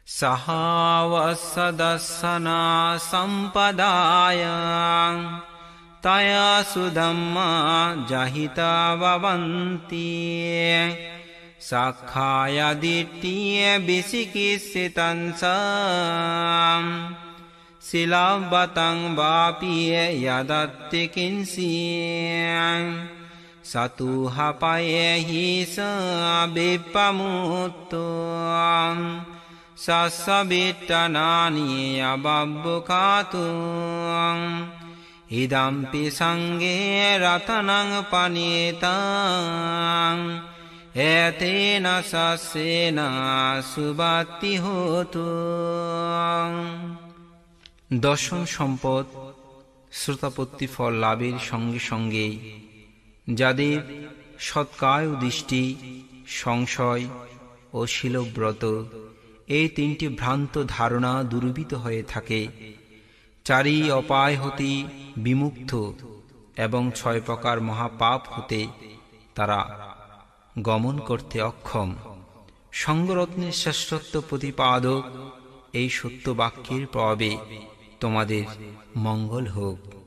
সহাবসদসনা সম্পদায়া তয়া সুধম্মা জাহিতা ভবন্তি সাক্ষায় দিট্ඨিয় বিচিকিৎসিতঞ্চ শিলাবতং বাপি যদত্তি কিঞ্চি সতুহপয়েহি স বিপ্রমুক্তো সস্বিট্টনানি অবব্বুকাতু ইদম্পি সঙ্গে রতনং পনীতং এতেন সস্যেন সুবতি হোতু। দর্শন সম্পদ শ্রোতাপত্তি ফল লাভের সঙ্গে সঙ্গে যাদের সৎকায় দৃষ্টি, সংশয় ও শীলব্রত এই তিনটি ভ্রান্ত ধারণা দুর্বৃত হয়ে থাকে, চারি অপায় হতে বিমুক্ত এবং 6 প্রকার মহাপাপ হতে তারা গমন করতে অক্ষম, সঙ্গরত্নের শ্রেষ্ঠত্ব প্রতিপাদক এই সত্য বাক্যের প্রভাবে তোমাদের মঙ্গল হোক।